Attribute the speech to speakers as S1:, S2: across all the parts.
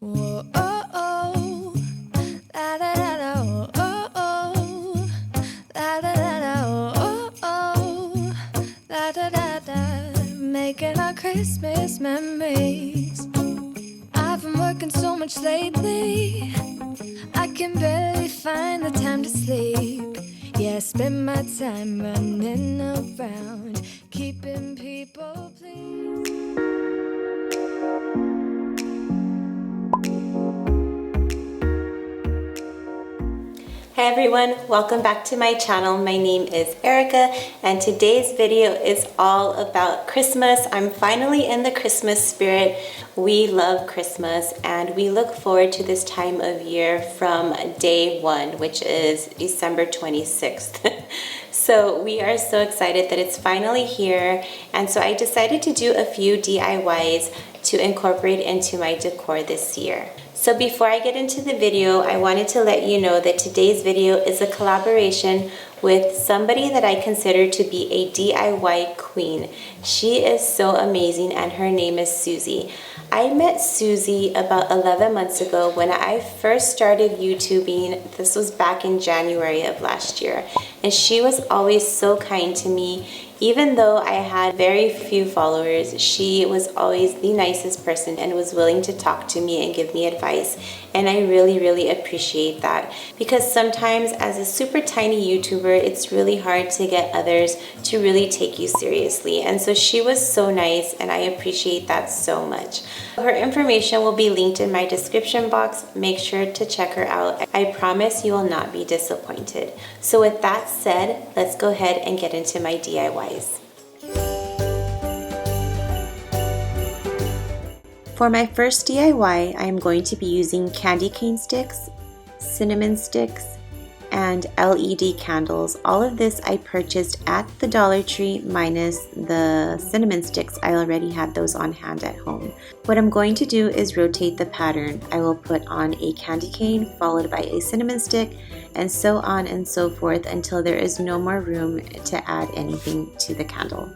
S1: Whoa, oh, oh, la da da da, oh, oh, oh, la da da da, oh, oh, la da da da, making our Christmas memories. I've been working so much lately, I can barely find the time to sleep. Yeah, I spend my time running around, keeping people pleased.
S2: Hi everyone, welcome back to my channel. My name is Erica and today's video is all about Christmas. I'm finally in the Christmas spirit. We love Christmas and we look forward to this time of year from day one, which is December 26th. So we are so excited that it's finally here, and so I decided to do a few DIYs to incorporate into my decor this year. So before I get into the video, I wanted to let you know that today's video is a collaboration with somebody that I consider to be a DIY queen. She is so amazing and her name is Susy. I met Susy about 11 months ago when I first started YouTubing. This was back in January of last year. And she was always so kind to me. Even though I had very few followers, she was always the nicest person and was willing to talk to me and give me advice. And I really, really appreciate that, because sometimes as a super tiny YouTuber, it's really hard to get others to really take you seriously. And so she was so nice and I appreciate that so much. Her information will be linked in my description box. Make sure to check her out. I promise you will not be disappointed. So with that said, let's go ahead and get into my DIYs. For my first DIY, I am going to be using candy cane sticks, cinnamon sticks, and LED candles. All of this I purchased at the Dollar Tree minus the cinnamon sticks. I already had those on hand at home. What I'm going to do is rotate the pattern. I will put on a candy cane followed by a cinnamon stick and so on and so forth until there is no more room to add anything to the candle.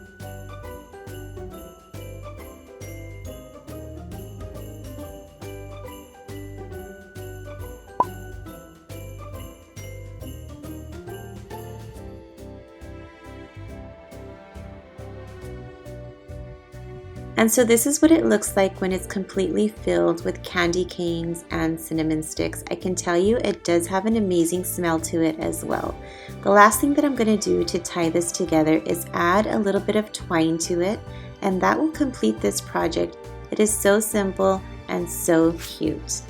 S2: And so this is what it looks like when it's completely filled with candy canes and cinnamon sticks. I can tell you it does have an amazing smell to it as well. The last thing that I'm going to do to tie this together is add a little bit of twine to it, and that will complete this project. It is so simple and so cute.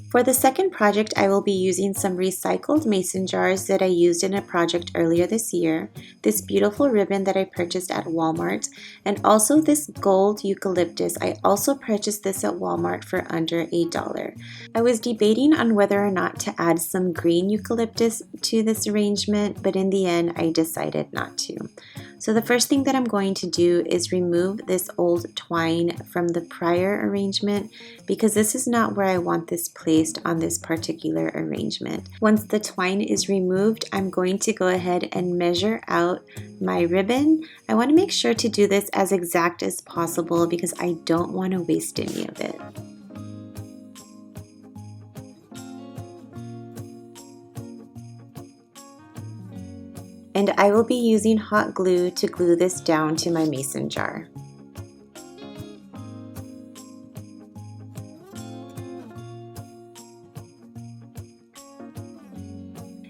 S2: For the second project, I will be using some recycled mason jars that I used in a project earlier this year, this beautiful ribbon that I purchased at Walmart, and also this gold eucalyptus. I also purchased this at Walmart for under $1. I was debating on whether or not to add some green eucalyptus to this arrangement, but in the end, I decided not to. So the first thing that I'm going to do is remove this old twine from the prior arrangement, because this is not where I want this placed on this particular arrangement. Once the twine is removed, I'm going to go ahead and measure out my ribbon. I want to make sure to do this as exact as possible because I don't want to waste any of it. And I will be using hot glue to glue this down to my mason jar.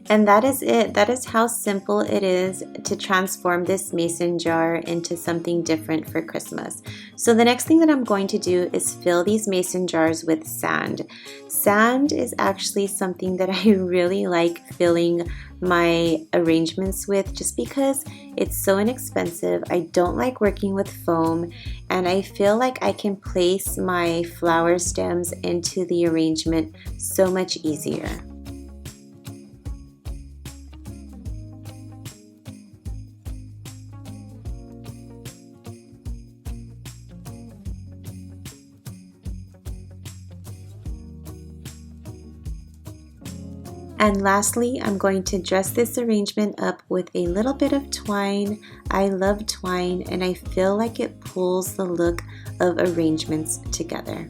S2: And that is it. That is how simple it is to transform this mason jar into something different for Christmas. So the next thing that I'm going to do is fill these mason jars with sand. Sand is actually something that I really like filling my arrangements with just because it's so inexpensive. I don't like working with foam, and I feel like I can place my flower stems into the arrangement so much easier. And lastly, I'm going to dress this arrangement up with a little bit of twine. I love twine and I feel like it pulls the look of arrangements together.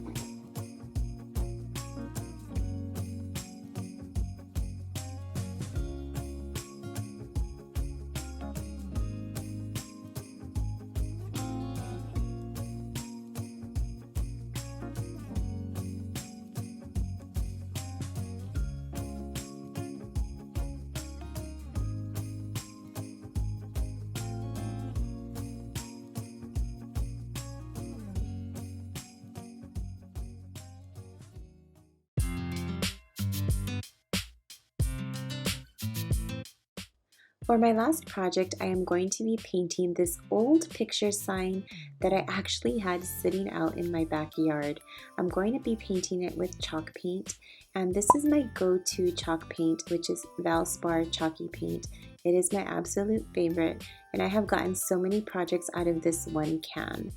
S2: For my last project, I am going to be painting this old picture sign that I actually had sitting out in my backyard. I'm going to be painting it with chalk paint, and this is my go-to chalk paint, which is Valspar chalky paint. It is my absolute favorite, and I have gotten so many projects out of this one can.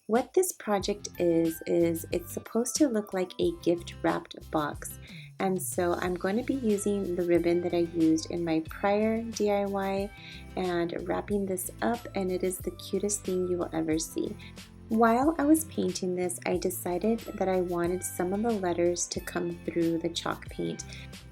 S2: What this project is it's supposed to look like a gift wrapped box. And so I'm going to be using the ribbon that I used in my prior DIY and wrapping this up, and it is the cutest thing you will ever see. While I was painting this, I decided that I wanted some of the letters to come through the chalk paint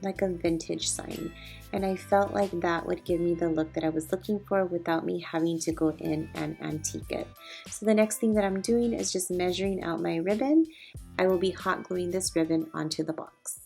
S2: like a vintage sign, and I felt like that would give me the look that I was looking for without me having to go in and antique it. So the next thing that I'm doing is just measuring out my ribbon. I will be hot gluing this ribbon onto the box.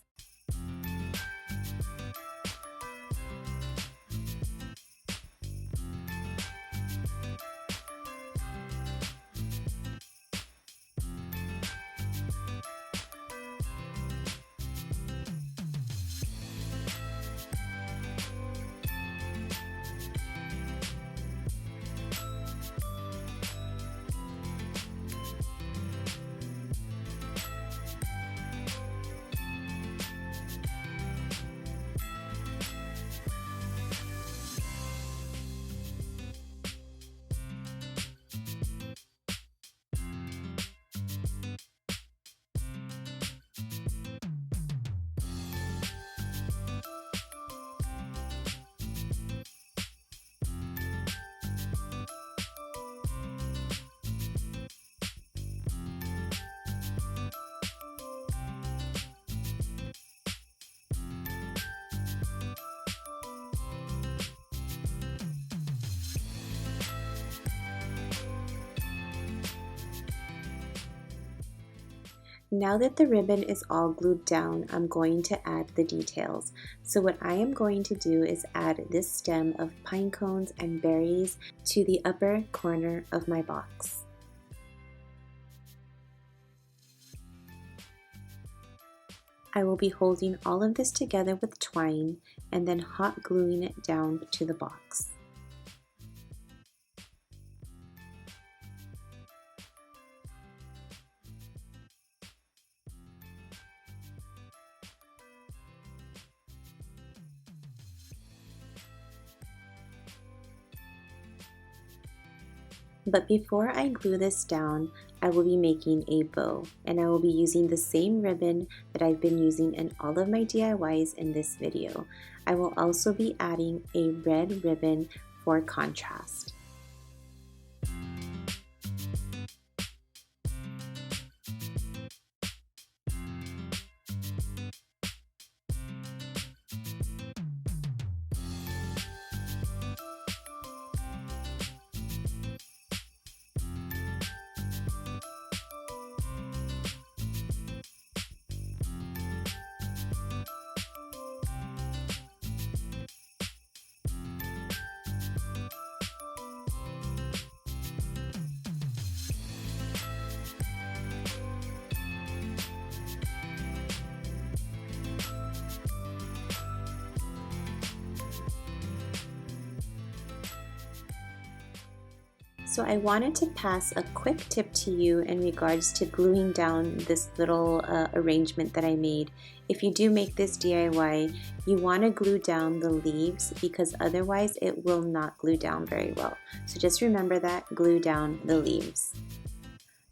S2: Now that the ribbon is all glued down, I'm going to add the details. So what I am going to do is add this stem of pine cones and berries to the upper corner of my box. I will be holding all of this together with twine and then hot gluing it down to the box. But before I glue this down, I will be making a bow, and I will be using the same ribbon that I've been using in all of my DIYs in this video. I will also be adding a red ribbon for contrast. So I wanted to pass a quick tip to you in regards to gluing down this little arrangement that I made. If you do make this DIY, you want to glue down the leaves because otherwise it will not glue down very well. So just remember that, glue down the leaves.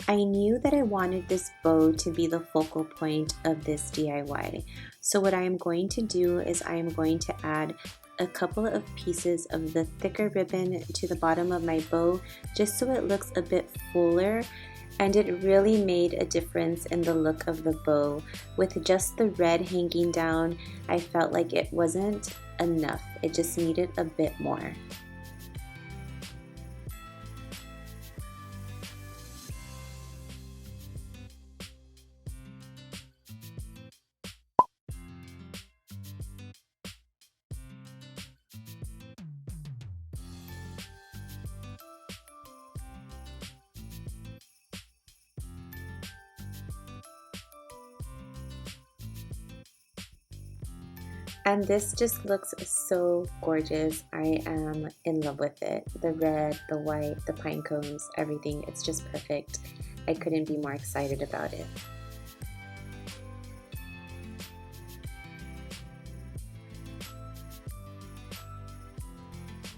S2: I knew that I wanted this bow to be the focal point of this DIY. So what I am going to do is I am going to add a couple of pieces of the thicker ribbon to the bottom of my bow just so it looks a bit fuller, and it really made a difference in the look of the bow. With just the red hanging down, I felt like it wasn't enough. It just needed a bit more. And this just looks so gorgeous. I am in love with it. The red, the white, the pine cones, everything. It's just perfect. I couldn't be more excited about it.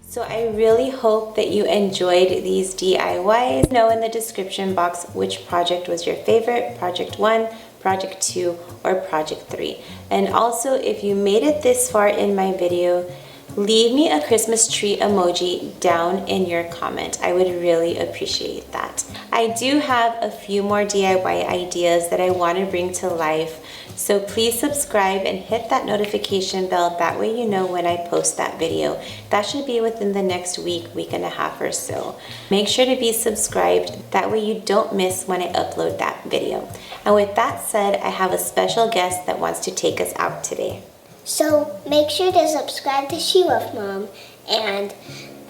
S2: So I really hope that you enjoyed these DIYs. Know in the description box which project was your favorite, project 1, project 2, or project 3. And also, if you made it this far in my video, leave me a Christmas tree emoji down in your comment. I would really appreciate that. I do have a few more DIY ideas that I want to bring to life, so please subscribe and hit that notification bell. That way you know when I post that video. That should be within the next week and a half or so. Make sure to be subscribed. That way you don't miss when I upload that video. And with that said, I have a special guest that wants to take us out today.
S3: So make sure to subscribe to SheWolfMom and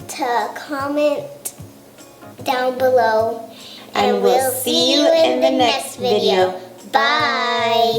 S3: to comment down below.
S2: And we'll see you in the next video.
S3: Bye!